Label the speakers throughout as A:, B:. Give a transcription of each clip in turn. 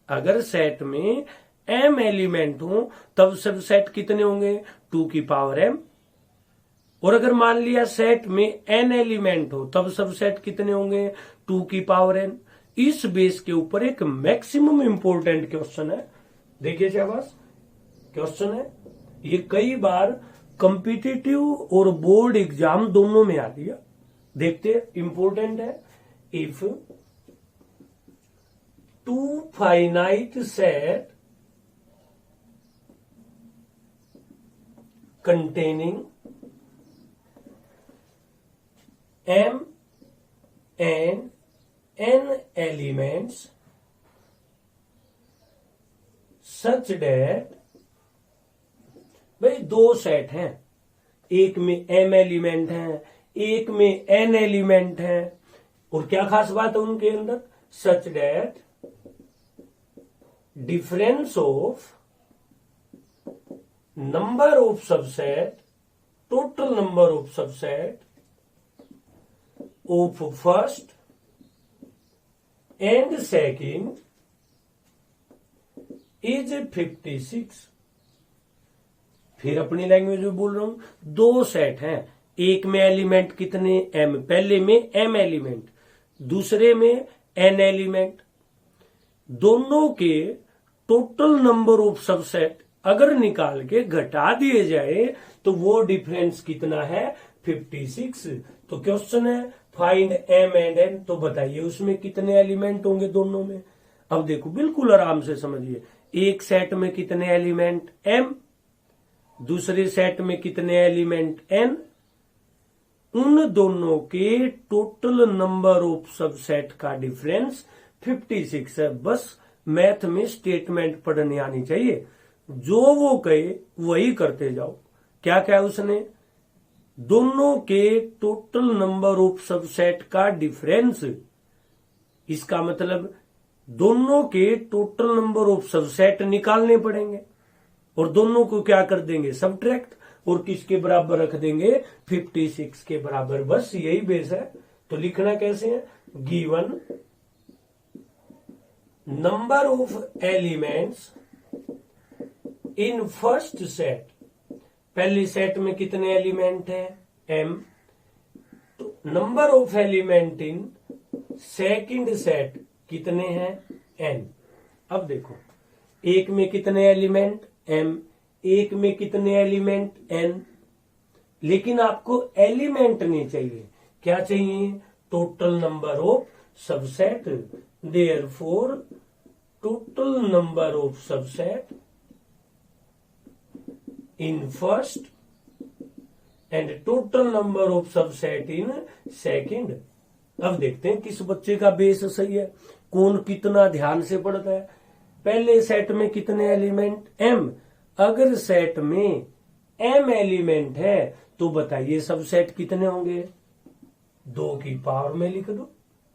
A: अगर सेट में m element हो तब सबसेट कितने होंगे, 2 की पावर m। और अगर मान लिया सेट में n एलिमेंट हो तब सबसेट कितने होंगे, 2 की पावर n। इस बेस के ऊपर एक मैक्सिमम इंपोर्टेंट क्वेश्चन है, देखिए शाबाश क्वेश्चन है ये, कई बार कॉम्पिटिटिव और बोर्ड एग्जाम दोनों में आ दिया। देखते हैं, इंपोर्टेंट है। If 2 finite set containing m and n elements such that, भाई दो सेट हैं, एक में m एलिमेंट है, एक में n एलिमेंट है, और क्या खास बात है उनके अंदर, such that difference of number of subset, total number of subset of first and second is 56। फिर अपनी लैंग्वेज में बोल रहा हूं, दो सेट हैं, एक में एलिमेंट कितने m, पहले में m एलिमेंट, दूसरे में n एलिमेंट, दोनों के टोटल नंबर ऑफ सबसेट अगर निकाल के घटा दिए जाए तो वो डिफरेंस कितना है, 56। तो क्वेश्चन है फाइंड m एंड n, तो बताइए उसमें कितने एलिमेंट होंगे दोनों में। अब देखो बिल्कुल आराम से समझिए, एक सेट में कितने एलिमेंट m, दूसरे सेट में कितने एलिमेंट n, उन दोनों के टोटल नंबर ऑफ सबसेट का डिफरेंस 56 है। बस मैथ में स्टेटमेंट पढ़ने आनी चाहिए, जो वो कहे वही करते जाओ। क्या क्या उसने, दोनों के टोटल नंबर ऑफ सबसेट का डिफरेंस, इसका मतलब दोनों के टोटल नंबर ऑफ सबसेट निकालने पड़ेंगे और दोनों को क्या कर देंगे, सबट्रैक्ट, और किसके बराबर रख देंगे, 56 के बराबर। बस यही बेस है। तो लिखना कैसे है, given number of elements in first set, पहली सेट में कितने एलिमेंट है m, तो number of element in second set कितने हैं n। अब देखो एक में कितने एलिमेंट m, एक में कितने एलिमेंट n, लेकिन आपको एलिमेंट नहीं चाहिए, क्या चाहिए, total number of subset. Therefore total number of subset in first and total number of subset in second। अब देखते हैं किस बच्चे का बेस सही है, कौन कितना ध्यान से पढ़ता है। पहले सेट में कितने एलिमेंट m, अगर सेट में m एलिमेंट है तो बताइए सबसेट कितने होंगे, 2 की पावर में लिख दो,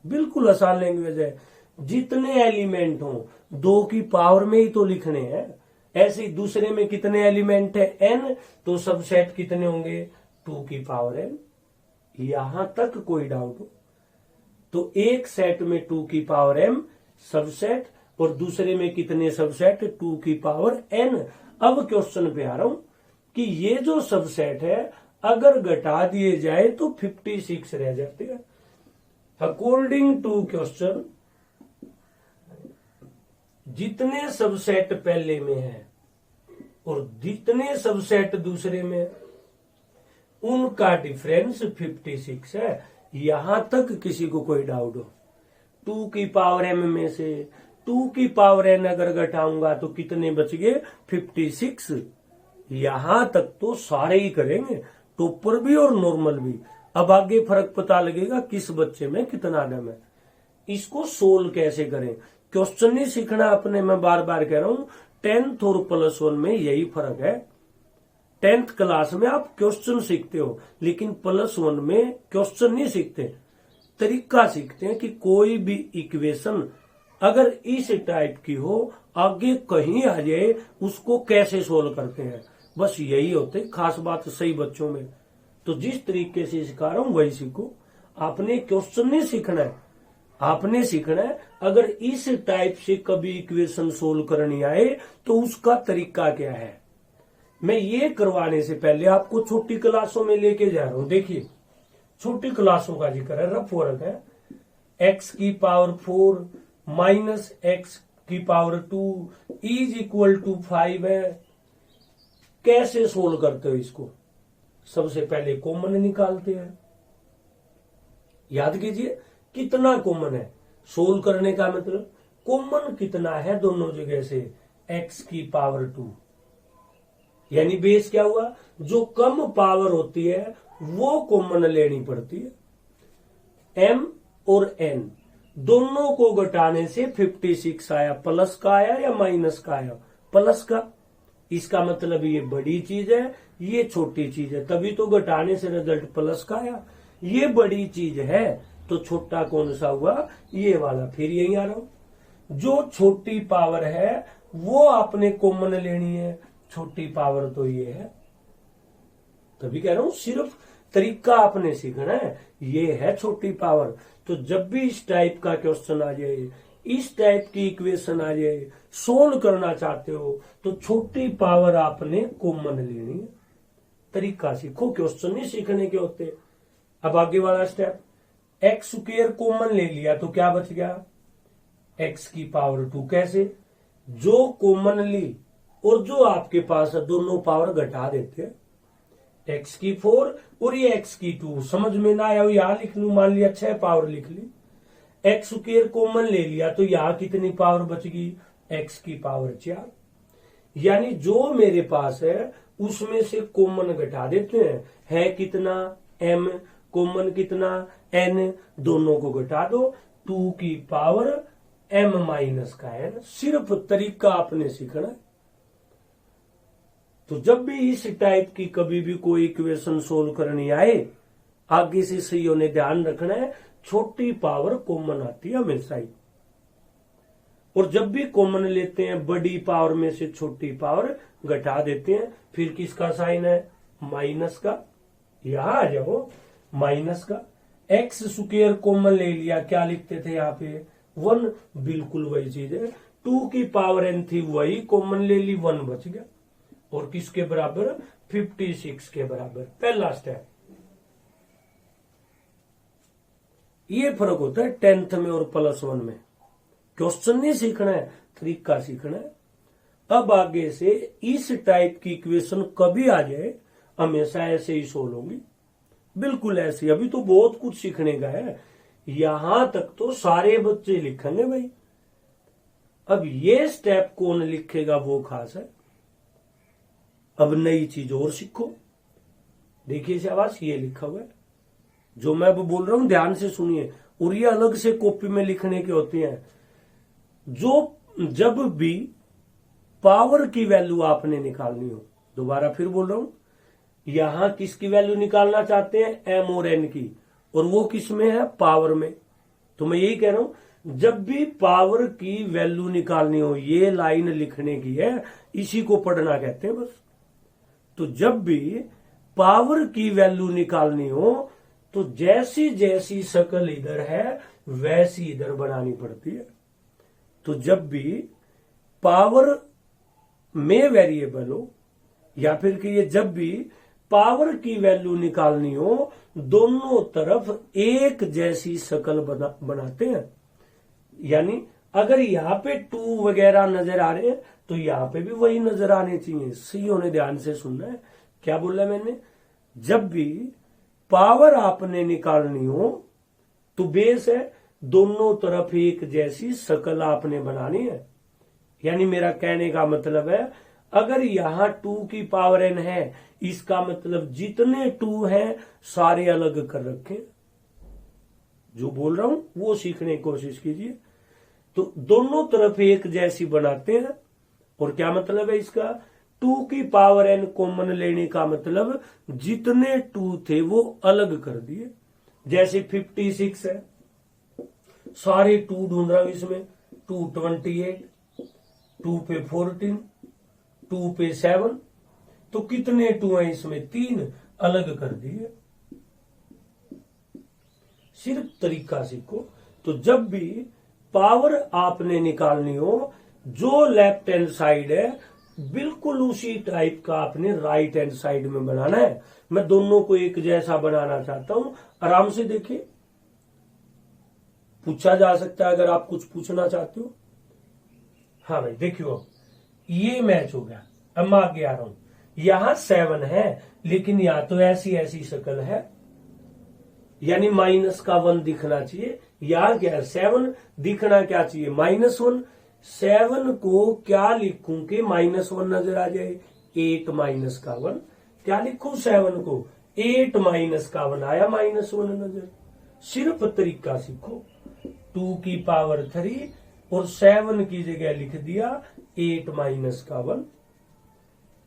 A: बिल्कुल आसान लैंग्वेज है। जितने एलिमेंट हो 2 की पावर में ही तो लिखने हैं। ऐसे ही दूसरे में कितने एलिमेंट है n, तो सबसेट कितने होंगे, 2 की पावर n। यहां तक कोई डाउट हो तो एक सेट में 2 की पावर m सबसेट और दूसरे में कितने सबसेट, 2 की पावर n। अब क्वेश्चन पे आ रहा हूं कि ये जो सबसेट है अगर घटा दिए जाए तो 56 रह जाते हैं। अकॉर्डिंग टू क्वेश्चन, जितने सबसेट पहले में है और जितने सबसेट दूसरे में, उनका डिफरेंस 56 है। यहां तक किसी को कोई डाउट हो, 2 की पावर m में से 2 की पावर n अगर घटाऊंगा तो कितने बच गए, 56। यहां तक तो सारे ही करेंगे, टॉपर भी और नॉर्मल भी। अब आगे फर्क पता लगेगा किस बच्चे में कितना दम है। इसको सोल्व कैसे करें, क्वेश्चन नहीं सीखना अपने, मैं बार बार कह रहा हूं 10th और +1 में यही फर्क है। 10th क्लास में आप क्वेश्चन सीखते हो लेकिन +1 में क्वेश्चन नहीं सीखते, तरीका सीखते हैं कि कोई भी इक्वेशन अगर इस टाइप की हो आगे कहीं आ जाए उसको कैसे सोल्व करते हैं। बस यही होते खास बात सही बच्चों में। तो जिस तरीके से सिखा रहा हूं वही सीखो, आपने क्वेश्चन नहीं सीखना है, आपने सीखना है अगर इस टाइप से कभी इक्वेशन सोल्व करनी आए तो उसका तरीका क्या है। मैं ये करवाने से पहले आपको छोटी क्लासों में लेके जा रहा हूं। देखिए छोटी क्लासों का जिक्र है, रफ वर्क है। x की पावर 4 माइनस x की पावर 2 इज इक्वल टू 5 है। कैसे सोल्व करते हो इसको? सबसे पहले कॉमन निकालते हैं। याद कीजिए कितना कॉमन है। सोल्व करने का मतलब कॉमन कितना है दोनों जगह से, x की पावर 2, यानी बेस क्या हुआ, जो कम पावर होती है वो कॉमन लेनी पड़ती है। m और n दोनों को घटाने से 56 आया। प्लस का आया या माइनस का आया? प्लस का। इसका मतलब ये बड़ी चीज है, ये छोटी चीज है, तभी तो घटाने से रिजल्ट प्लस का आया। ये बड़ी चीज है तो छोटा कौन सा हुआ? ये वाला। फिर यही आ रहा हूं, जो छोटी पावर है वो आपने कॉमन लेनी है। छोटी पावर तो ये है, तभी कह रहा हूं सिर्फ तरीका आपने सीखना है। ये है छोटी पावर। तो जब भी इस टाइप का क्वेश्चन आ जाए, इस टाइप की इक्वेशन आ जाए, सोल्व करना चाहते हो तो छोटी पावर आपने कॉमन लेनी है। तरीका सीखो, क्वेश्चन नहीं सीखने के होते। अब आगे वाला स्टेप, एक्स स्क्वायर कॉमन ले लिया तो क्या बच गया? एक्स की पावर 2। कैसे? जो कॉमन ली और जो आपके पास है दोनों पावर घटा देते हैं। एक्स की 4 और ये एक्स की 2। समझ में ना आया यहां लिख लू, मान लिया 6 पावर लिख ली। एक्स स्क्वायर कॉमन ले लिया तो यहां कितनी पावर बच गई? एक्स की पावर 4। यानी जो मेरे पास है उसमें से कॉमन घटा देते हैं। है कितना? m। कॉमन कितना? n। दोनों को घटा दो, 2 की पावर m माइनस का n। सिर्फ तरीका आपने सीखना है। तो जब भी इस टाइप की कभी भी कोई इक्वेशन सोल्व करनी आए, आगे से सही ने ध्यान रखना है छोटी पावर कॉमन आती है हमेशा ही। और जब भी कॉमन लेते हैं बड़ी पावर में से छोटी पावर घटा देते हैं। फिर किसका साइन है? माइनस का। यहां आ जाओ, माइनस का। एक्स स्क्वायर कॉमन ले लिया, क्या लिखते थे यहाँ पे? 1। बिल्कुल वही चीज है। 2 की पावर n थी, वही कॉमन ले ली, 1 बच गया। और किसके बराबर? 56 के बराबर। पहला स्टेप। ये फर्क होता है 10th में और +1 में। क्वेश्चन नहीं सीखना है, तरीका सीखना है। अब आगे से इस टाइप की इक्वेशन कभी आ जाए हमेशा ऐसे ही सोल्व होगी, बिल्कुल ऐसे। अभी तो बहुत कुछ सीखने का है, यहां तक तो सारे बच्चे लिखेंगे भाई। अब ये स्टेप कौन लिखेगा वो खास है। अब नई चीज और सीखो। देखिए शाबाश, ये लिखा हुआ है जो मैं अब बोल रहा हूं, ध्यान से सुनिए। और ये अलग से कॉपी में लिखने के होते हैं। जो जब भी पावर की वैल्यू आपने निकालनी हो, दोबारा फिर बोल रहा हूं, यहां किसकी वैल्यू निकालना चाहते हैं? एम और एन की। और वो किस में है? पावर में। तो मैं यही कह रहा हूं, जब भी पावर की वैल्यू निकालनी हो, ये लाइन लिखने की है, इसी को पढ़ना कहते हैं बस। तो जब भी पावर की वैल्यू निकालनी हो तो जैसी जैसी शक्ल इधर है वैसी इधर बनानी पड़ती है। तो जब भी पावर में वेरिएबल हो, या फिर कि ये जब भी पावर की वैल्यू निकालनी हो, दोनों तरफ एक जैसी शक्ल बनाते हैं। यानी अगर यहाँ पे 2 वगैरह नजर आ रहे हैं तो यहाँ पे भी वही नजर आने चाहिए। सही होने ध्यान से सुनना है। क्या बोला मैंने? जब भी पावर आपने निकालनी हो तो बेस है, दोनों तरफ एक जैसी शक्ल आपने बनानी है। यानी मेरा कहने का मतलब है, अगर यहां 2 की पावर n है, इसका मतलब जितने 2 हैं सारे अलग कर रखे। जो बोल रहा हूं वो सीखने की कोशिश कीजिए। तो दोनों तरफ एक जैसी बनाते हैं। और क्या मतलब है इसका? 2 की पावर n कॉमन लेने का मतलब जितने 2 थे वो अलग कर दिए। जैसे 56 है, सारे 2 ढूंढ रहा हूं इसमें। 2 28, 2 पे 14, 2 पे 7, तो कितने 2 हैं इसमें? 3 अलग कर दिए। सिर्फ तरीका सीखो। तो जब भी पावर आपने निकालनी हो, जो लेफ्ट हैंड साइड है बिल्कुल उसी टाइप का आपने राइट हैंड साइड में बनाना है। मैं दोनों को एक जैसा बनाना चाहता हूं, आराम से देखिए, पूछा जा सकता है अगर आप कुछ पूछना चाहते हो। हाँ भाई देखियो, ये मैच हो गया। अब मैं आगे आ रहा हूं, यहां 7 है लेकिन या तो ऐसी ऐसी शक्ल है, यानी -1 दिखना चाहिए, या क्या 7 दिखना क्या चाहिए -1। 7 को क्या लिखूं कि -1 नजर आ जाए, 8 -1। क्या लिखूं 7 को, 8 -1 आया, -1 नजर। सिर्फ तरीका सीखो, 2 की पावर 3 और 7 की जगह लिख दिया 8 -1।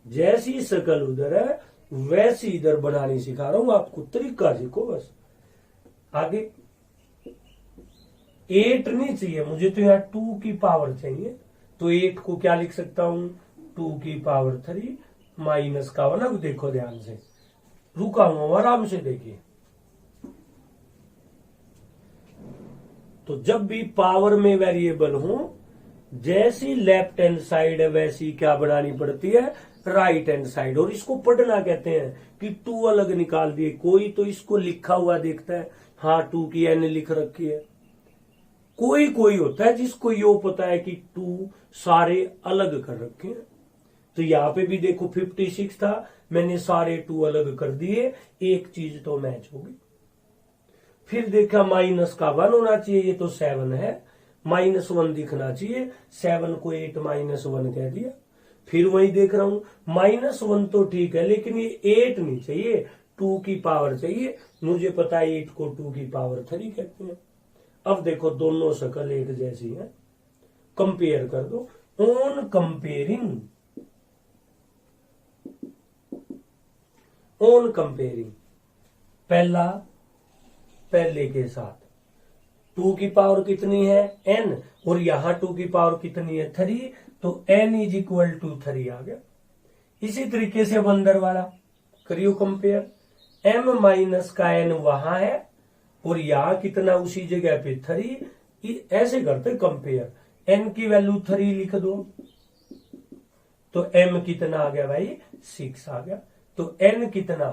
A: जैसी शक्ल उधर है वैसी इधर बनानी सिखा रहा हूं आपको, तरीका सीखो बस। आगे 8 नहीं चाहिए मुझे, तो यहाँ 2 की पावर चाहिए, तो 8 को क्या लिख सकता हूं, 2 की पावर 3 -1। अब देखो ध्यान से, रुका हूं, आराम से देखिए। तो जब भी पावर में वेरिएबल हो, जैसी लेफ्ट हैंड साइड है वैसी क्या बनानी पड़ती है, राइट हैंड साइड। और इसको पढ़ना कहते हैं कि 2 अलग निकाल दिए। कोई तो इसको लिखा हुआ देखता है, हाँ 2 की n लिख रखी है। कोई कोई होता है जिसको यो पता है कि 2 सारे अलग कर रखे हैं। तो यहां पे भी देखो 56 था, मैंने सारे 2 अलग कर दिए, एक चीज तो मैच होगी। फिर देखा -1 होना चाहिए, ये तो 7 है, -1 दिखना चाहिए, 7 को 8 -1 कह दिया। फिर वही देख रहा हूं, -1 तो ठीक है लेकिन ये 8 नहीं चाहिए, 2 की पावर चाहिए। मुझे पता है 8 को 2 की पावर 3 कहते हैं। अब देखो दोनों शक्ल एक जैसी है, कंपेयर कर दो। ऑन कंपेयरिंग, ऑन कंपेयरिंग, पहला पहले के साथ, 2 की पावर कितनी है n, और यहां 2 की पावर कितनी है 3, तो n = 3 आ गया। इसी तरीके से अब अंदर वाला करियो कंपेयर, m - का n वहां है और यहां कितना उसी जगह पे 3, ऐसे करते कंपेयर। n की वैल्यू 3 लिख दो, तो m कितना आ गया भाई 6 आ गया। तो n कितना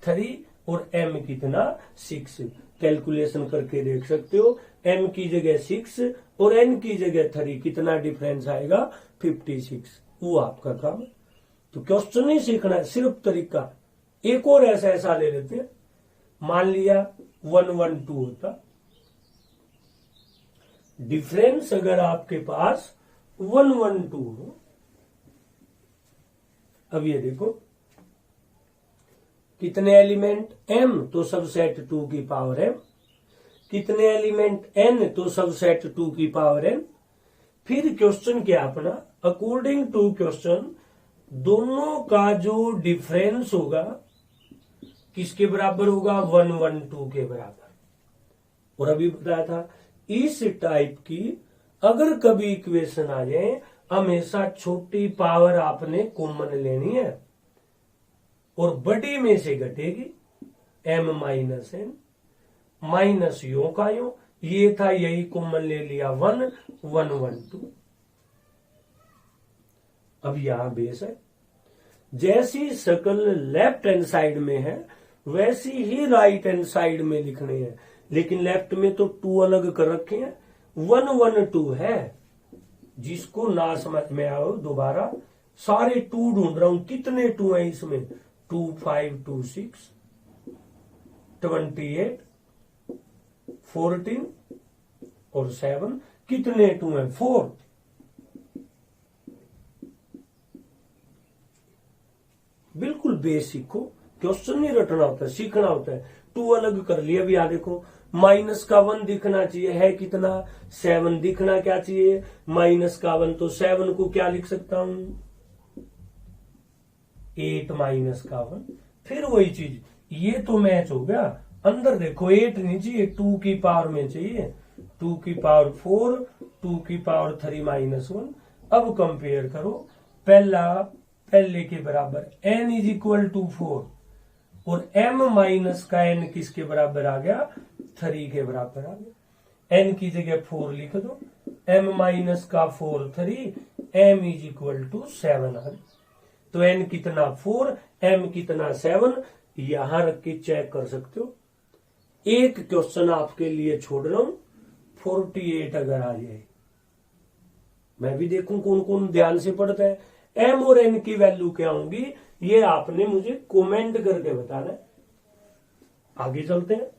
A: 3 और m कितना 6, कैलकुलेशन करके देख सकते हो। m की जगह 6 और n की जगह 3, कितना डिफरेंस आएगा 56। वो आपका काम है। तो क्वेश्चन नहीं सीखना है, सिर्फ तरीका। एक और ऐसा ले लेते हैं, मान लिया 112 होता, डिफरेंस अगर आपके पास 112 हो। अब ये देखो कितने एलिमेंट m, तो सबसेट 2 की पावर m, कितने एलिमेंट n, तो सबसेट 2 की पावर n। फिर क्वेश्चन क्या अपना, अकॉर्डिंग टू क्वेश्चन दोनों का जो डिफरेंस होगा किसके बराबर होगा, 112 के बराबर। और अभी बताया था इस टाइप की अगर कभी इक्वेशन आ जाए, हमेशा छोटी पावर आपने कॉमन लेनी है और बड़ी में से घटेगी, m - n माइनस यो का यो, ये था यही कॉमन ले लिया 112। अब यहां बेस है, जैसी शक्ल लेफ्ट हैंड साइड में है वैसी ही राइट हैंड साइड में लिखने हैं, लेकिन लेफ्ट में तो 2 अलग कर रखे हैं, 112 है। जिसको ना समझ में आओ दोबारा, सारे 2 ढूंढ रहा हूं, कितने 2 हैं इसमें, 2 5 2 6 28 14 और 7, कितने 2 हैं 4। बिल्कुल बेसिक हो, क्वेश्चन नहीं रटना होता है, सीखना होता है। 2 अलग कर लिया, अभी यहां देखो -1 दिखना चाहिए, है कितना 7, दिखना क्या चाहिए -1, तो 7 को क्या लिख सकता हूं 8 -1। फिर वही चीज, ये तो मैच हो गया। अंदर देखो 8 नहीं चाहिए, 2 की पावर में चाहिए, 2 की पावर 4, 2 की पावर 3 -1। अब कंपेयर करो, पहला पहले के बराबर n = 4 और m - का n किसके बराबर आ गया 3 के बराबर आ गया। एन की जगह 4 लिख दो, m माइनस का 4 3, m इज इक्वल टू 7 आ गई। तो n कितना 4, m कितना 7, यहां रख के चेक कर सकते हो। एक क्वेश्चन आपके लिए छोड़ रहा हूं, 48 अगर आ जाए, मैं भी देखूं कौन कौन ध्यान से पढ़ता है। m और n की वैल्यू क्या होंगी ये आपने मुझे कमेंट करके बताना है। आगे चलते हैं।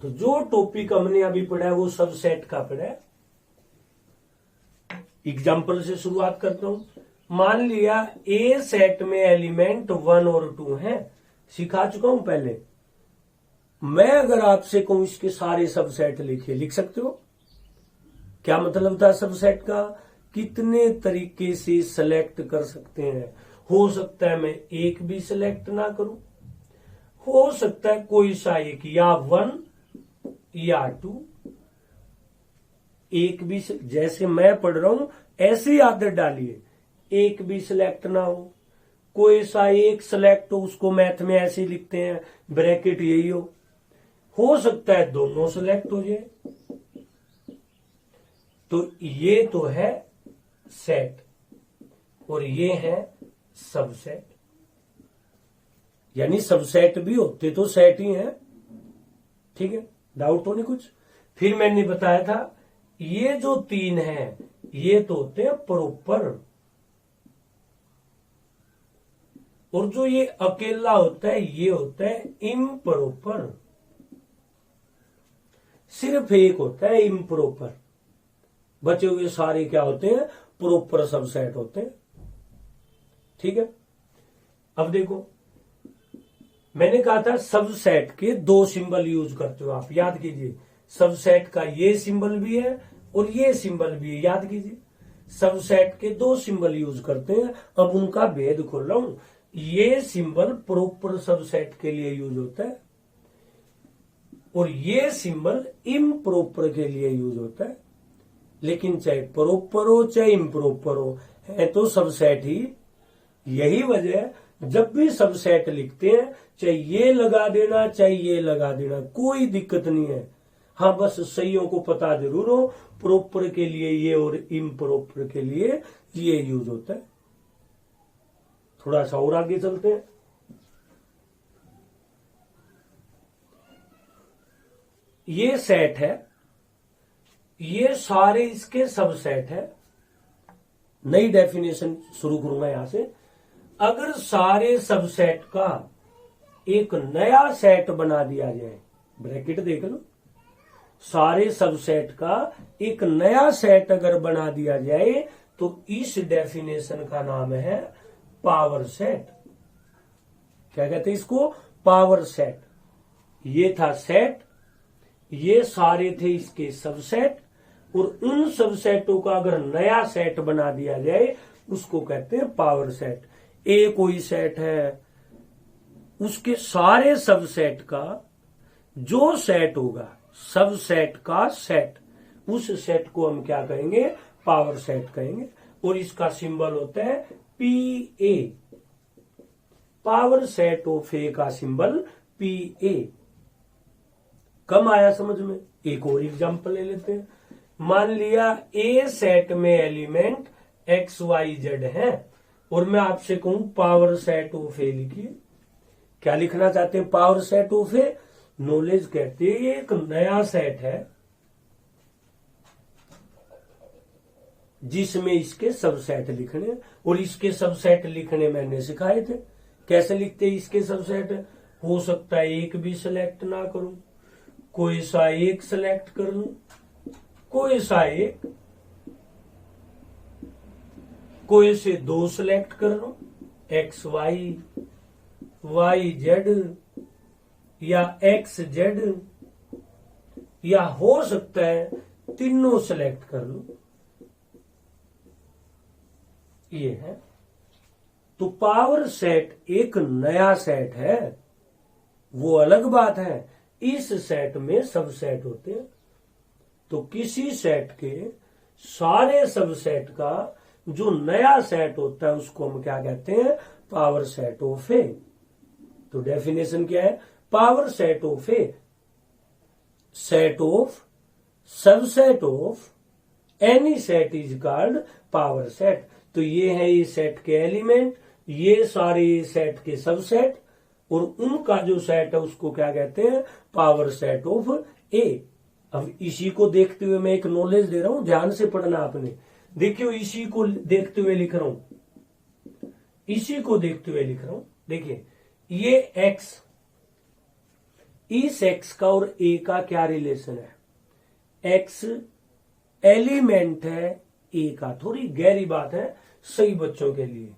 A: तो जो टॉपिक हमने अभी पढ़ा है वो सबसेट का पढ़ा है। एग्जाम्पल से शुरुआत करता हूं। मान लिया ए सेट में एलिमेंट 1 और 2 हैं, सिखा चुका हूं पहले। मैं अगर आपसे कहूं इसके सारे सबसेट लिखिए, लिख सकते हो? क्या मतलब था सबसेट का? कितने तरीके से सिलेक्ट कर सकते हैं। हो सकता है मैं एक भी सिलेक्ट ना करूं, हो सकता है कोई सा एक, या 1 या 2, एक भी, जैसे मैं पढ़ रहा हूं ऐसी आदत डालिए, एक भी सिलेक्ट ना हो, कोई सा एक सिलेक्ट हो, उसको मैथ में ऐसे लिखते हैं, ब्रैकेट यही हो सकता है दोनों सिलेक्ट हो जाए। तो ये तो है सेट और ये है सबसेट, यानी सबसेट भी होते तो सेट ही है। ठीक है, डाउट तो नहीं कुछ? फिर मैंने बताया था ये जो 3 हैं ये तो होते हैं प्रॉपर, और जो ये अकेला होता है ये होता है इम्प्रॉपर। सिर्फ एक होता है इम्प्रॉपर, बचे हुए सारे क्या होते हैं? प्रॉपर सबसेट होते हैं। ठीक है, अब देखो मैंने कहा था सबसेट के 2 सिंबल यूज करते हो आप, याद कीजिए। सबसेट का ये सिंबल भी है और ये सिंबल भी है, याद कीजिए। सबसेट के 2 सिंबल यूज करते हैं। अब उनका भेद खोल रहा हूं। ये सिंबल प्रॉपर सबसेट के लिए यूज होता है और ये सिंबल इम्प्रॉपर के लिए यूज होता है। लेकिन चाहे प्रॉपर हो चाहे इम्प्रॉपर हो, है तो सबसेट ही। यही वजह है जब भी सबसेट लिखते हैं चाहे ये लगा देना चाहे ये लगा देना, कोई दिक्कत नहीं है। हाँ, बस सहीयों को पता जरूर हो, प्रॉपर के लिए ये और इम्प्रॉपर के लिए ये यूज होता है। थोड़ा सा और आगे चलते हैं। ये सेट है, ये सारे इसके सबसेट है। नई डेफिनेशन शुरू करूंगा यहां से। अगर सारे सबसेट का एक नया सेट बना दिया जाए, ब्रैकेट देख लो, सारे सबसेट का एक नया सेट अगर बना दिया जाए तो इस डेफिनेशन का नाम है पावर सेट। क्या कहते हैं इसको? Power set. ये था सेट, ये सारे थे इसके सबसेट, और उन सबसेटों का अगर नया सेट बना दिया जाए उसको कहते हैं पावर सेट। ए कोई सेट है, उसके सारे सबसेट का जो सेट होगा, सबसेट का सेट, उस सेट को हम क्या कहेंगे? पावर सेट कहेंगे। और इसका सिंबल होता है पीए। पावर सेट ऑफ ए का सिंबल पीए। कम आया समझ में? एक और एग्जांपल ले लेते हैं। मान लिया ए सेट में एलिमेंट एक्स वाई जेड है और मैं आपसे कहूं पावर सेट ऑफ ए लिखिए। क्या लिखना चाहते हैं? Power set of A. Knowledge कहते हैं ये एक नया सेट है जिसमें इसके सबसेट लिखने, और इसके सबसेट लिखने मैंने सिखाए थे। कैसे लिखते हैं इसके सबसेट? हो सकता है एक भी सिलेक्ट ना करूं, कोई सा एक सिलेक्ट कर लूं, कोई सा एक, कोई से 2 सिलेक्ट कर लूं, एक्स वाई, वाई जेड या एक्स जेड, या हो सकता है तीनों सिलेक्ट कर लूं। ये है। तो पावर सेट एक नया सेट है, वो अलग बात है। इस सेट में सबसेट होते हैं। तो किसी सेट के सारे सबसेट का जो नया सेट होता है उसको हम क्या कहते हैं? पावर सेट ऑफ ए। तो डेफिनेशन क्या है? Power set of A set of subset of any set is called power set. तो ये है ये सेट के एलिमेंट, ये सारे सेट के सबसेट, और उनका जो सेट है उसको क्या कहते हैं, पावर सेट ऑफ ए। अब इसी को देखते हुए मैं एक नॉलेज दे रहा हूं, ध्यान से पढ़ना आपने। देखियो इसी को देखते हुए लिख रहा हूं, इसी को देखते हुए लिख रहा हूं। देखिए ये एक्स, इस एक्स का और ए का क्या रिलेशन है, एक्स एलिमेंट है ए का। थोड़ी गहरी बात है सही बच्चों के लिए,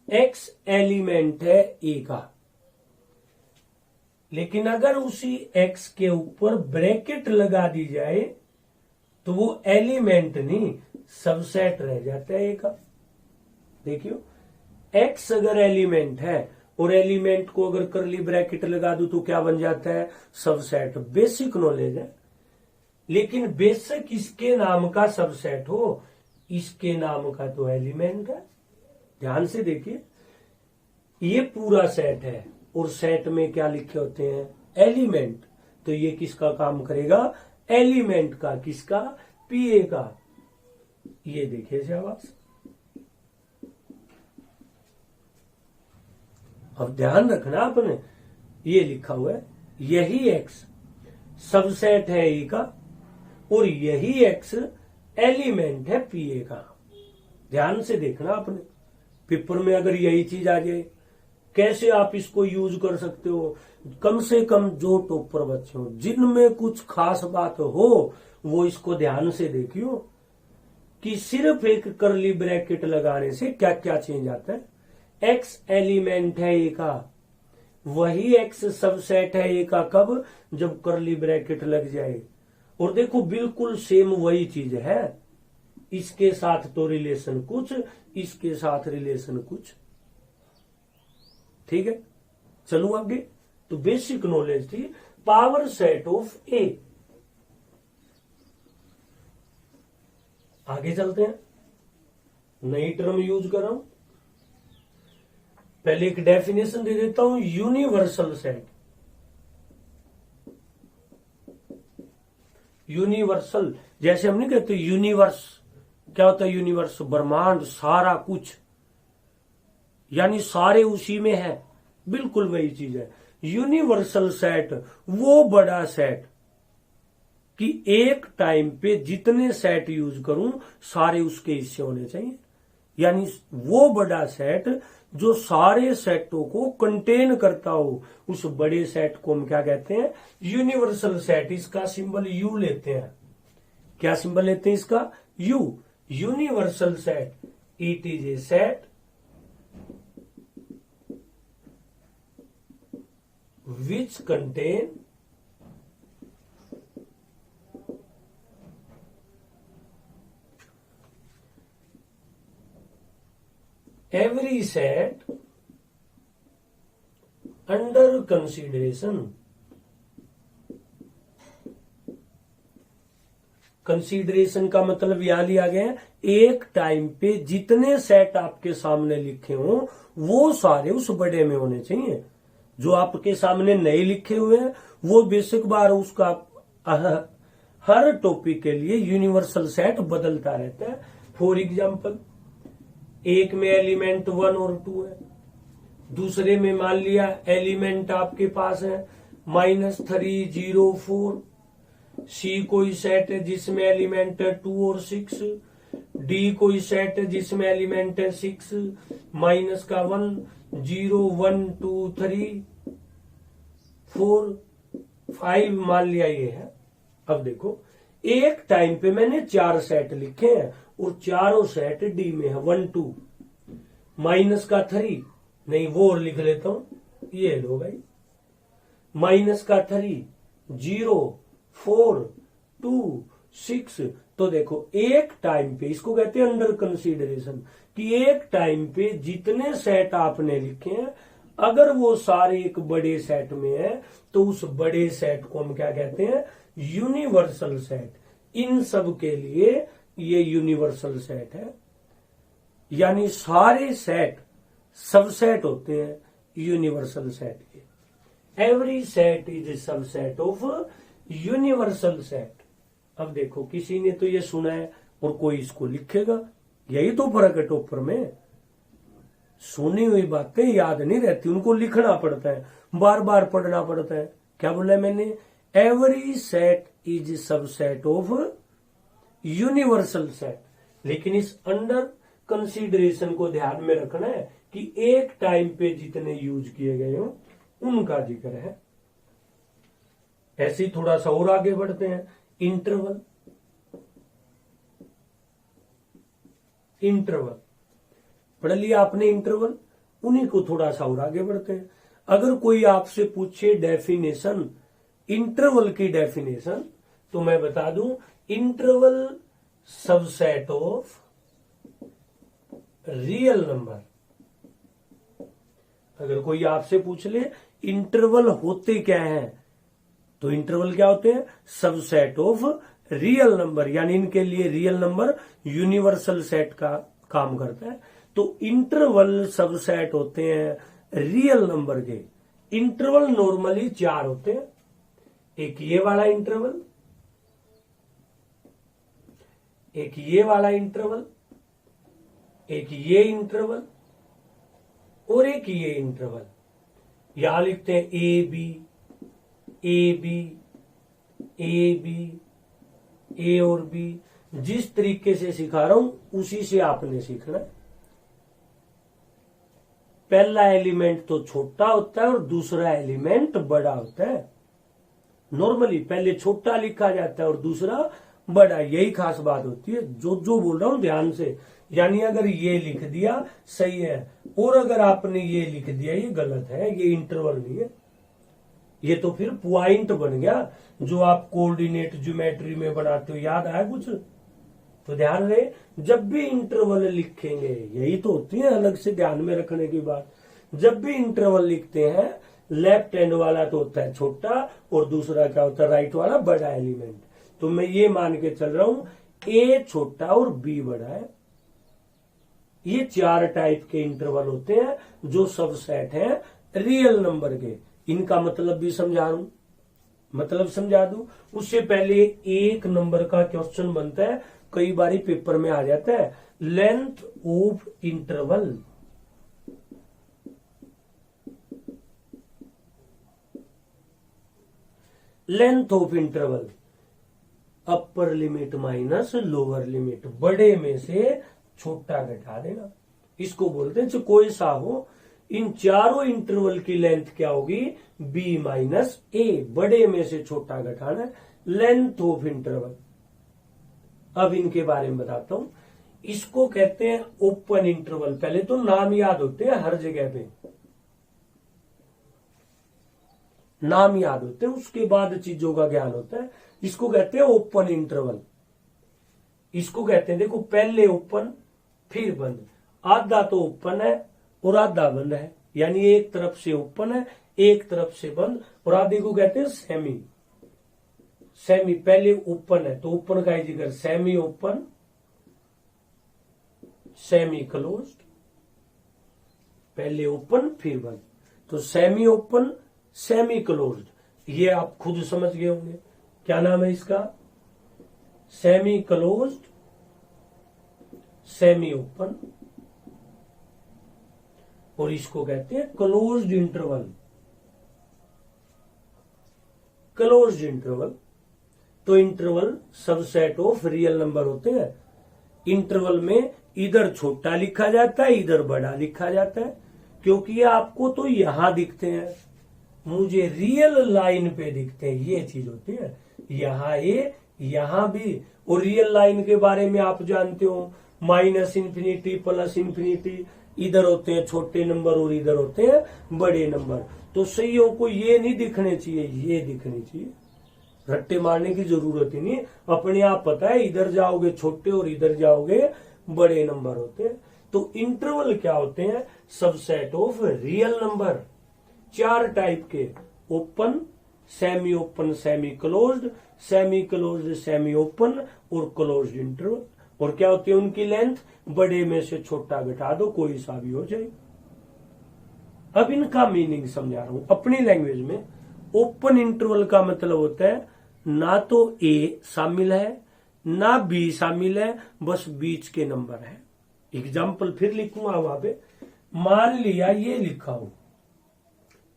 A: एक्स एलिमेंट है ए का, लेकिन अगर उसी एक्स के ऊपर ब्रैकेट लगा दी जाए तो वो एलिमेंट नहीं सबसेट रह जाता है ए का। देखियो एक्स अगर एलिमेंट है और एलिमेंट को अगर करली ब्रैकेट लगा दूं तो क्या बन जाता है, सबसेट। बेसिक नॉलेज है, लेकिन बेसिक इसके नाम का सबसेट हो, इसके नाम का तो एलिमेंट है। ध्यान से देखिए, ये पूरा सेट है और सेट में क्या लिखे होते हैं, एलिमेंट। तो ये किसका काम करेगा, एलिमेंट का। किसका, पीए का। ये देखिए शाबाश। अब ध्यान रखना आपने, ये लिखा हुआ है यही एक्स सबसेट है ए का और यही एक्स एलिमेंट है पीए का। ध्यान से देखना आपने, पेपर में अगर यही चीज आ जाए कैसे आप इसको यूज कर सकते हो। कम से कम जो टॉपर बच्चे हो जिनमें कुछ खास बात हो वो इसको ध्यान से देखियो कि सिर्फ एक करली ब्रैकेट लगाने से क्या क्या चेंज आता है। एक्स एलिमेंट है ए का, वही एक्स सबसेट है ए का कब, जब करली ब्रैकेट लग जाए। और देखो बिल्कुल सेम वही चीज है, इसके साथ तो रिलेशन कुछ, इसके साथ रिलेशन कुछ। ठीक है, चलो आगे। तो बेसिक नॉलेज थी पावर सेट ऑफ ए। आगे चलते हैं, नई टर्म यूज कर रहा हूं। पहले एक डेफिनेशन दे देता हूं, यूनिवर्सल सेट। यूनिवर्सल जैसे हम नहीं कहते यूनिवर्स, क्या होता है यूनिवर्स, ब्रह्मांड, सारा कुछ, यानी सारे उसी में है, बिल्कुल वही चीज है। यूनिवर्सल सेट वो बड़ा सेट कि एक टाइम पे जितने सेट यूज करूं सारे उसके हिस्से होने चाहिए, यानी वो बड़ा सेट जो सारे सेटों को कंटेन करता हो, उस बड़े सेट को हम क्या कहते हैं, यूनिवर्सल सेट। इसका सिंबल यू लेते हैं। क्या सिंबल लेते हैं इसका, you. Universal set, it is a set which contain every set under consideration। Consideration का मतलब यहां लिया गया है, एक टाइम पे जितने सेट आपके सामने लिखे हों वो सारे उस बड़े में होने चाहिए। जो आपके सामने नए लिखे हुए हैं वो बेसिक बार उसका हर टॉपिक के लिए यूनिवर्सल सेट बदलता रहता है। फॉर एग्जाम्पल, एक में एलिमेंट 1 और 2 है, दूसरे में मान लिया एलिमेंट आपके पास है -3, 0, 4। सी कोई सेट है जिसमें एलिमेंट है 2 और 6। डी कोई सेट है जिसमें एलिमेंट है 6 माइनस का 1, 0, 1, 2, 3, 4, 5 मान लिया ये है। अब देखो एक टाइम पे मैंने 4 सेट लिखे हैं और चारों सेट डी में है, 1, 2 माइनस का 3, नहीं वो और लिख लेता हूं, ये लो भाई, माइनस का 3, 0, 4, 2, 6। तो देखो एक टाइम पे, इसको कहते हैं अंडर कंसीडरेशन, कि एक टाइम पे जितने सेट आपने लिखे हैं अगर वो सारे एक बड़े सेट में है तो उस बड़े सेट को हम क्या कहते हैं, यूनिवर्सल सेट। इन सब के लिए ये यूनिवर्सल सेट है, यानी सारे सेट सबसेट होते हैं यूनिवर्सल सेट के। Every set is a subset of universal set. अब देखो किसी ने तो ये सुना है और कोई इसको लिखेगा, यही तो फर्क है टॉपर में। सुनी हुई बातें याद नहीं रहती, उनको लिखना पड़ता है, बार बार पढ़ना पड़ता है। क्या बोला मैंने? Every set is subset of universal set. लेकिन इस अंडर कंसीडरेशन को ध्यान में रखना है कि एक टाइम पे जितने यूज किए गए हो उनका जिक्र है। ऐसे ही थोड़ा सा और आगे बढ़ते हैं। इंटरवल, इंटरवल पढ़ लिया आपने इंटरवल, उन्हीं को थोड़ा सा और आगे बढ़ते हैं। अगर कोई आपसे पूछे डेफिनेशन, इंटरवल की डेफिनेशन, तो मैं बता दूं interval subset of real number. अगर कोई आपसे पूछ ले इंटरवल होते क्या हैं, तो इंटरवल क्या होते हैं? सबसेट ऑफ रियल नंबर, यानी इनके लिए रियल नंबर यूनिवर्सल सेट का काम करता है। तो इंटरवल सबसेट होते हैं रियल नंबर के। इंटरवल नॉर्मली 4 होते हैं। एक ये वाला इंटरवल, एक ये वाला इंटरवल, एक ये इंटरवल और एक ये इंटरवल। यहां लिखते हैं A B, A B, A B, A और बी। जिस तरीके से सिखा रहा हूं उसी से आपने सीखना है। पहला एलिमेंट तो छोटा होता है और दूसरा एलिमेंट बड़ा होता है। नॉर्मली पहले छोटा लिखा जाता है और दूसरा बड़ा, यही खास बात होती है। जो बोल रहा हूं ध्यान से, यानी अगर ये लिख दिया सही है और अगर आपने ये लिख दिया ये गलत है, ये इंटरवल नहीं है, ये तो फिर पॉइंट बन गया जो आप कोऑर्डिनेट ज्योमेट्री में बनाते हो। याद आया कुछ? तो ध्यान रहे, जब भी इंटरवल लिखेंगे, यही तो होती है अलग से ध्यान में रखने की बात। जब भी इंटरवल लिखते हैं, लेफ्ट हैंड वाला तो होता है छोटा और दूसरा क्या होता है? राइट वाला बड़ा एलिमेंट। तो मैं ये मान के चल रहा हूं ए छोटा और बी बड़ा है। ये 4 टाइप के इंटरवल होते हैं जो सबसेट हैं रियल नंबर के। इनका मतलब भी समझा दूं, मतलब समझा दूं। उससे पहले एक नंबर का क्वेश्चन बनता है, कई बारी पेपर में आ जाता है, length of interval. Length of interval, upper limit minus lower limit, बड़े में से छोटा घटा देना, इसको बोलते हैं। कोई सा हो, इन चारों इंटरवल की लेंथ क्या होगी? b माइनस ए, बड़े में से छोटा घटाना है, लेंथ ऑफ इंटरवल। अब इनके बारे में बताता हूं। इसको कहते हैं ओपन इंटरवल। पहले तो नाम याद होते हैं, हर जगह पे नाम याद होते हैं, उसके बाद चीजों का ज्ञान होता है। इसको कहते हैं ओपन इंटरवल। इसको कहते हैं, देखो पहले ओपन फिर बंद, आधा तो ओपन है और आधा बंद है, यानी एक तरफ से ओपन है एक तरफ से बंद, और आधे को कहते हैं सेमी। सेमी पहले ओपन है तो ओपन का जिक्र सेमी ओपन, सेमी क्लोज्ड, पहले ओपन फिर बंद, तो सेमी ओपन सेमी क्लोज्ड। ये आप खुद समझ गए होंगे क्या नाम है इसका? सेमी क्लोज्ड, सेमी ओपन, और इसको कहते हैं क्लोज्ड इंटरवल। Closed interval. तो interval subset of real number होते हैं। इंटरवल में इधर छोटा लिखा जाता है इधर बड़ा लिखा जाता है, क्योंकि ये आपको तो यहां दिखते हैं, मुझे रियल लाइन पे दिखते हैं, ये चीज होती है। यहां ए यहां भी, और रियल लाइन के बारे में आप जानते हो, माइनस इंफिनिटी प्लस इंफिनिटी, इधर होते हैं छोटे नंबर और इधर होते हैं बड़े नंबर। तो सहीयों को ये नहीं दिखने चाहिए, ये दिखने चाहिए। रट्टे मारने की जरूरत ही नहीं, अपने आप पता है इधर जाओगे छोटे और इधर जाओगे बड़े नंबर होते हैं। तो इंटरवल क्या होते हैं? Subset of real number, 4 type के, open, semi open, semi closed, semi closed, semi open और क्लोज्ड इंटरवल। और क्या होती है उनकी लेंथ? बड़े में से छोटा घटा दो, कोई सा भी हो जाए। अब इनका मीनिंग समझा रहा हूं अपनी लैंग्वेज में। ओपन इंटरवल का मतलब होता है ना तो ए शामिल है ना बी शामिल है, बस बीच के नंबर है। एग्जाम्पल फिर लिखूंगा वहां पे। मान लिया ये लिखा हूं,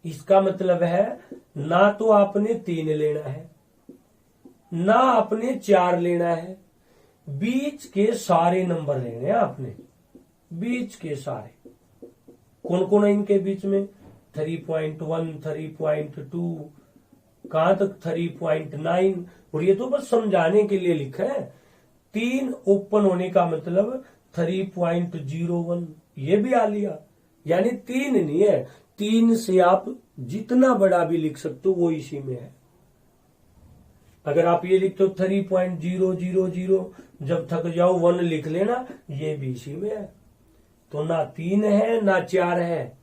A: इसका मतलब है ना तो आपने 3 लेना है ना आपने 4 लेना है, बीच के सारे नंबर लेने हैं आपने, बीच के सारे। कौन कौन है इनके बीच में? 3.1, 3.2, कहां तक 3.9। और ये तो बस समझाने के लिए लिखा है। 3 ओपन होने का मतलब 3.01, ये भी आ लिया, यानी 3 नहीं है। 3 से आप जितना बड़ा भी लिख सकते हो वो इसी में है। अगर आप ये लिखते हो 3.000, जब थक जाओ 1 लिख लेना, ये भी इसी में है। तो ना 3 है ना 4 है।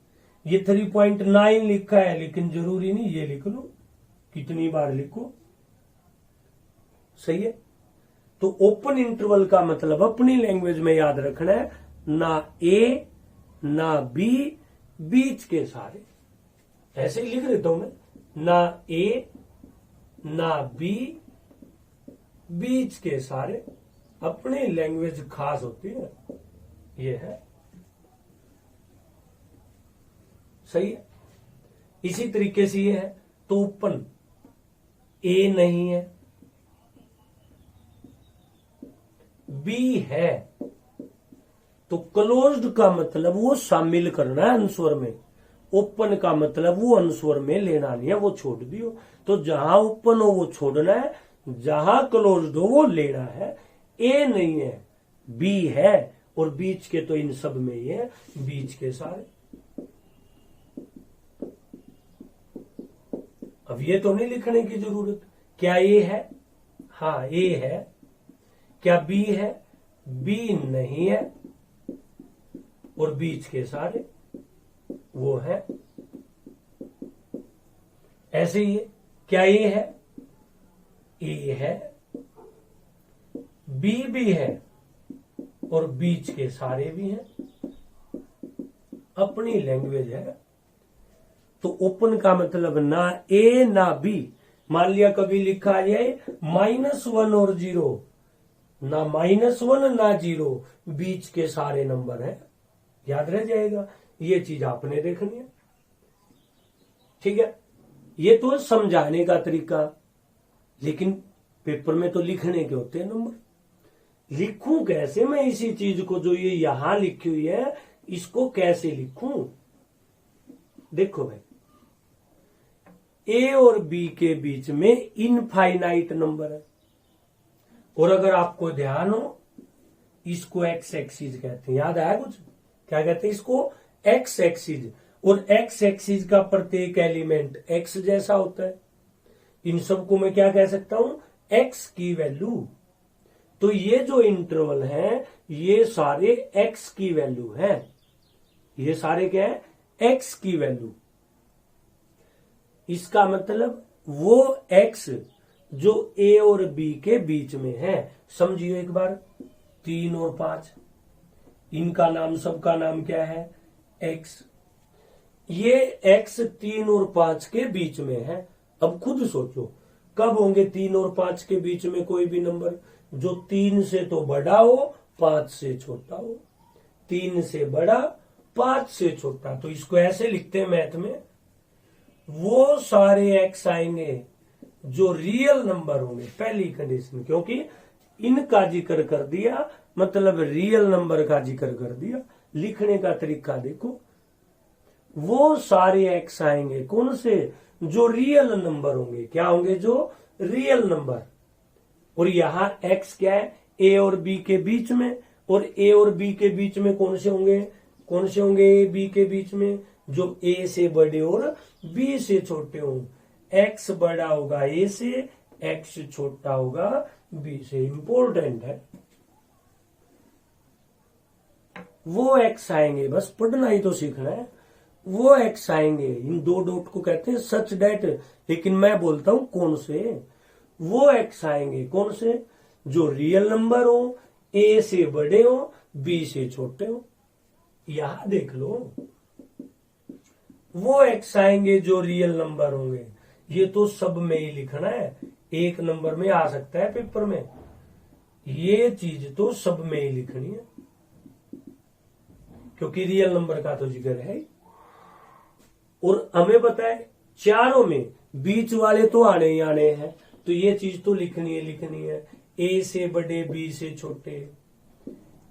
A: ये 3.9 लिखा है, लेकिन जरूरी नहीं ये लिख लो, कितनी बार लिखो, सही है। तो ओपन इंटरवल का मतलब अपनी लैंग्वेज में याद रखना है, ना ए ना बी, बीच के सारे। ऐसे ही लिख देता हूं मैं, ना ए ना बी, बीच के सारे। अपनी लैंग्वेज खास होती है, ये है, सही है। इसी तरीके से ये है। तो ओपन ए नहीं है, बी है, तो क्लोज्ड का मतलब वो शामिल करना है अनुस्वर में। ओपन का मतलब वो अनुस्वर में लेना नहीं है, वो छोड़ दियो। तो जहां ओपन हो वो छोड़ना है, जहां क्लोज्ड हो वो लेना है। ए नहीं है, बी है, और बीच के तो इन सब में ही है, बीच के सारे। अब ये तो नहीं लिखने की जरूरत। क्या ए है? हाँ ए है। क्या बी है? बी नहीं है, और बीच के सारे वो है। ऐसे ही है। क्या ए है? ए है, बी भी है, और बीच के सारे भी हैं। अपनी लैंग्वेज है। तो ओपन का मतलब ना ए ना बी। मान लिया कभी लिखा जाए -1 और 0, ना -1 ना 0, बीच के सारे नंबर हैं, याद रह जाएगा। ये चीज आपने देखनी है, ठीक है। ये तो समझाने का तरीका, लेकिन पेपर में तो लिखने के होते हैं नंबर। लिखूं कैसे मैं इसी चीज को, जो ये यहां लिखी हुई है, इसको कैसे लिखूं? देखो भाई, ए और बी के बीच में इनफाइनाइट नंबर है, और अगर आपको ध्यान हो, इसको एक्स एक्सिस कहते हैं। याद आया कुछ? क्या कहते हैं इसको? X axis. और एक्स एक्सिस का प्रत्येक एलिमेंट एक्स जैसा होता है। इन सबको मैं क्या कह सकता हूं? एक्स की वैल्यू। तो ये जो इंटरवल है, ये सारे एक्स की वैल्यू है। ये सारे क्या है? एक्स की वैल्यू। इसका मतलब वो एक्स जो ए और बी के बीच में है। समझिए एक बार, 3 और 5, इनका नाम, सबका नाम क्या है? एक्स। ये एक्स 3 और 5 के बीच में है। अब खुद सोचो, कब होंगे 3 और 5 के बीच में कोई भी नंबर? जो 3 से तो बड़ा हो, 5 से छोटा हो। 3 से बड़ा, 5 से छोटा। तो इसको ऐसे लिखते हैं मैथ में, वो सारे एक्स आएंगे जो रियल नंबर होंगे, पहली कंडीशन। क्योंकि इनका जिक्र कर दिया, मतलब रियल नंबर का जिक्र कर दिया। लिखने का तरीका देखो, वो सारे एक्स आएंगे कौन से? जो रियल नंबर होंगे। क्या होंगे? जो रियल नंबर। और यहां एक्स क्या है? ए और बी के बीच में। और ए और बी के बीच में कौन से होंगे? कौन से होंगे ए बी के बीच में? जो ए से बड़े और बी से छोटे हों। एक्स बड़ा होगा ए से, एक्स छोटा होगा बी से। इंपॉर्टेंट है, वो एक्स आएंगे। बस पढ़ना ही तो सीखना है। वो एक्स आएंगे, इन 2 डॉट को कहते हैं सच डेट। लेकिन मैं बोलता हूं कौन से? वो एक्स आएंगे कौन से? जो रियल नंबर हो, ए से बड़े हो, बी से छोटे हो। यहां देख लो, वो एक्स आएंगे जो रियल नंबर होंगे। ये तो सब में ही लिखना है। एक नंबर में आ सकता है पेपर में। ये चीज तो सब में ही लिखनी है, क्योंकि रियल नंबर का तो जिक्र है। और हमें पता है चारों में बीच वाले तो आने ही आने हैं, तो ये चीज तो लिखनी है। ए से बड़े बी से छोटे,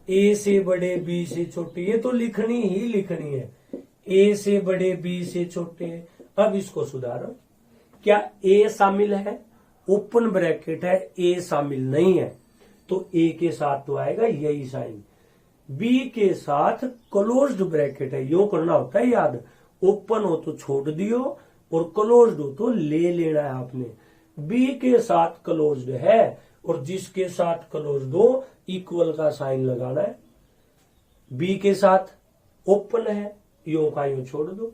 A: ए से बड़े बी से छोटे, ये तो लिखनी है। ए से बड़े बी से छोटे। अब इसको सुधारो, क्या ए शामिल है? ओपन ब्रैकेट है, ए शामिल नहीं है, तो ए के साथ तो आएगा यही साइन। बी के साथ क्लोज्ड ब्रैकेट है, यूं करना होता है याद। ओपन हो तो छोड़ दियो और क्लोज्ड हो तो ले लेना है आपने। बी के साथ क्लोज्ड है और जिसके साथ क्लोज्ड हो इक्वल का साइन लगाना है। बी के साथ ओपन है, यूं का यूं छोड़ दो।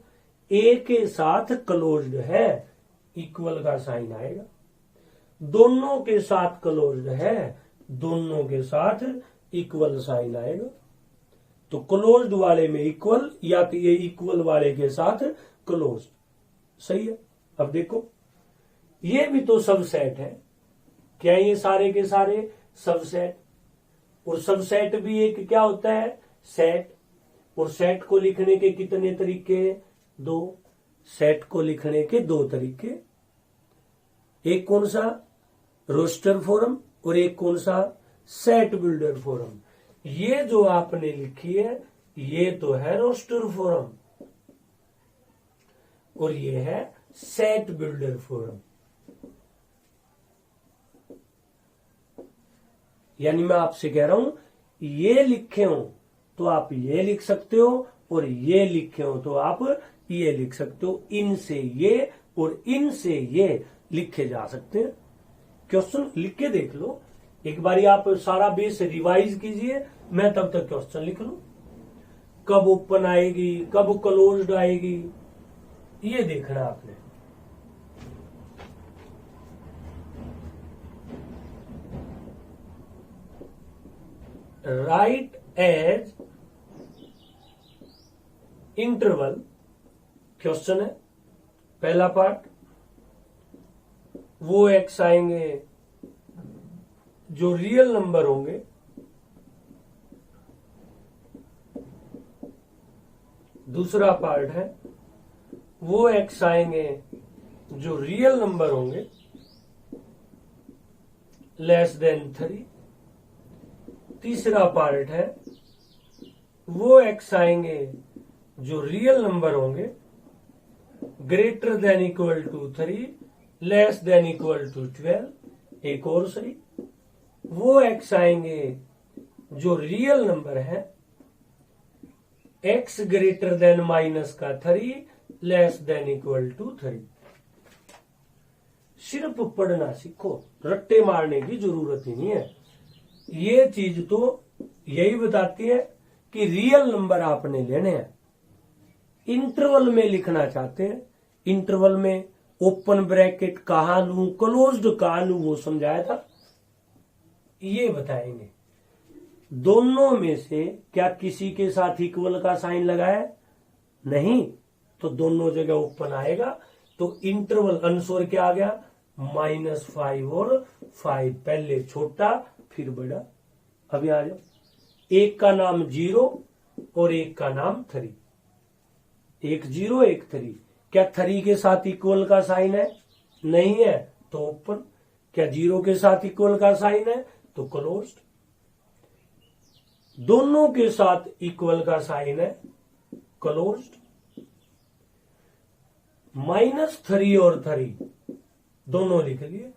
A: ए के साथ क्लोज्ड है, इक्वल का साइन आएगा। दोनों के साथ क्लोज्ड है, दोनों के साथ इक्वल साइन आएगा। तो क्लोज्ड वाले में इक्वल, या तो ये इक्वल वाले के साथ क्लोज्ड, सही है। अब देखो ये भी तो सबसेट है, क्या ये सारे के सारे सबसेट? और सबसेट भी एक क्या होता है? सेट। और सेट को लिखने के कितने तरीके? दो। सेट को लिखने के दो तरीके, एक कौन सा? रोस्टर फॉर्म, और एक कौन सा? Set builder form. ये जो आपने लिखी है ये तो है रोस्टर फॉर्म और ये है सेट बिल्डर फॉर्म। यानी मैं आपसे कह रहा हूं ये लिखे हो तो आप ये लिख सकते हो, और ये लिखे हो तो आप ये लिख सकते हो। इनसे ये और इनसे ये लिखे जा सकते हैं। क्वेश्चन लिख के देख लो एक बारी, आप सारा बेस रिवाइज कीजिए, मैं तब तक क्वेश्चन लिख लूं। कब ओपन आएगी, कब क्लोज्ड आएगी, ये देखना आपने। राइट एज इंटरवल क्वेश्चन है पहला पार्ट। वो एक्स आएंगे जो रियल नंबर होंगे, दूसरा पार्ट है वो एक्स आएंगे जो रियल नंबर होंगे लेस देन 3। तीसरा पार्ट है वो एक्स आएंगे जो रियल नंबर होंगे greater than equal to 3 less than equal to 12। एक और सही, वो एक्स आएंगे जो रियल नंबर है एक्स ग्रेटर देन माइनस का 3 लेस देन इक्वल टू 3। सिर्फ पढ़ना सीखो, रट्टे मारने की जरूरत ही नहीं है। ये चीज तो यही बताती है कि रियल नंबर आपने लेने हैं। इंटरवल में लिखना चाहते हैं, इंटरवल में ओपन ब्रैकेट कहां लूं, क्लोज्ड कहां लूं, वो समझाया था, ये बताएंगे। दोनों में से क्या किसी के साथ इक्वल का साइन लगाया? नहीं, तो दोनों जगह ओपन आएगा। तो इंटरवल आंसर क्या आ गया? -5 और 5। पहले छोटा फिर बड़ा। अभी आ जाओ, एक का नाम 0 और एक का नाम 3। एक 0 एक 3। क्या 3 के साथ इक्वल का साइन है? नहीं है, तो ओपन। क्या 0 के साथ इक्वल का साइन है? तो क्लोज्ड। दोनों के साथ इक्वल का साइन है, क्लोज्ड। -3 और 3 दोनों लिख लिए।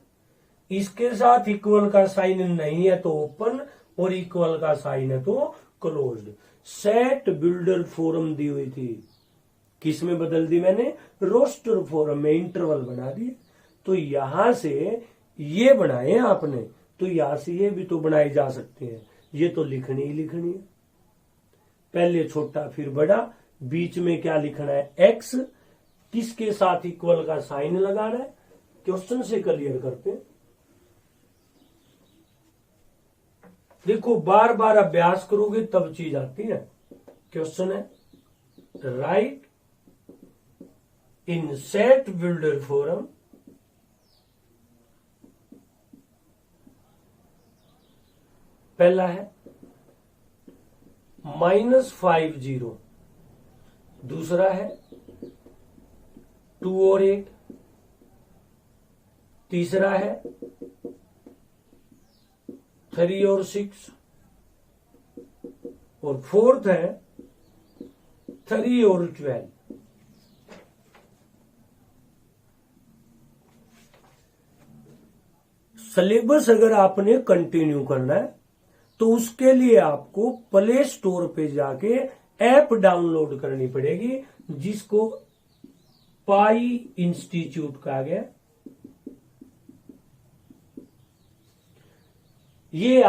A: इसके साथ इक्वल का साइन नहीं है तो ओपन, और इक्वल का साइन है तो क्लोज्ड। सेट बिल्डर फॉर्म दी हुई थी, किस में बदल दी मैंने? रोस्टर फॉर्म में इंटरवल बना दिए। तो यहां से ये बनाए आपने, तो यहां से ये भी तो बनाए जा सकते हैं। ये तो लिखनी ही लिखनी है, पहले छोटा फिर बड़ा। बीच में क्या लिखना है? एक्स। किसके साथ इक्वल का साइन लगाना है? क्वेश्चन से क्लियर करते हैं। देखो बार बार अभ्यास करोगे तब चीज आती है। क्वेश्चन है राइट इन सेट बिल्डर फॉर्म पहला है -50, दूसरा है 2 और 8, तीसरा है 3 और 6, और फोर्थ है 3 और 12। सिलेबस अगर आपने कंटिन्यू करना है तो उसके लिए आपको प्ले स्टोर पे जाके ऐप डाउनलोड करनी पड़ेगी, जिसको पाई इंस्टीट्यूट कहा गया। ये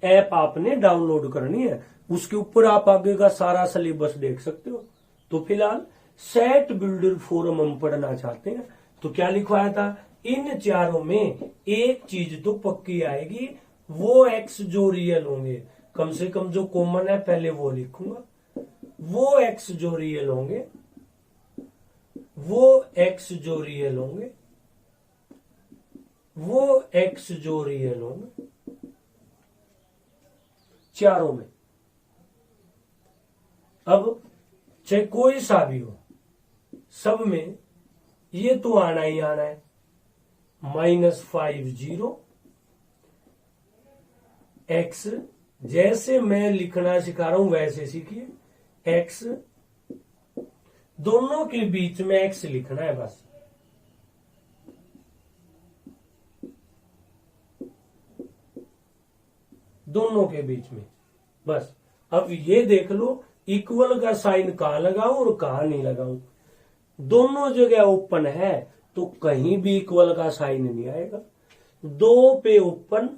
A: ऐप आपने डाउनलोड करनी है, उसके ऊपर आप आगे का सारा सिलेबस देख सकते हो। तो फिलहाल सेट बिल्डर फोरम हम पढ़ना चाहते हैं, तो क्या लिखवाया था, इन चारों में एक चीज तो पक्की आएगी, वो एक्स जो रियल होंगे, कम से कम जो कॉमन है पहले वो लिखूंगा, वो एक्स जो रियल होंगे, वो एक्स जो रियल होंगे, वो एक्स जो रियल होंगे चारों में। अब चाहे कोई सा भी हो, सब में ये तो आना ही आना है, -50 एक्स, जैसे मैं लिखना सिखा रहा हूं वैसे सीखिए, एक्स, दोनों के बीच में एक्स लिखना है बस, दोनों के बीच में बस। अब ये देख लो इक्वल का साइन कहां लगाऊं और कहां नहीं लगाऊं, दोनों जगह ओपन है तो कहीं भी इक्वल का साइन नहीं आएगा। 2 पे ओपन,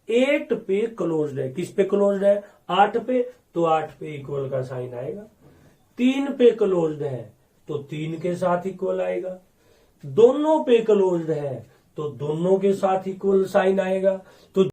A: 8 पे क्लोज्ड है, किस पे क्लोज्ड है, 8 पे, तो 8 पे इक्वल का साइन आएगा। 3 पे क्लोज्ड है तो 3 के साथ इक्वल आएगा, दोनों पे क्लोज्ड है तो दोनों के साथ इक्वल साइन आएगा। तो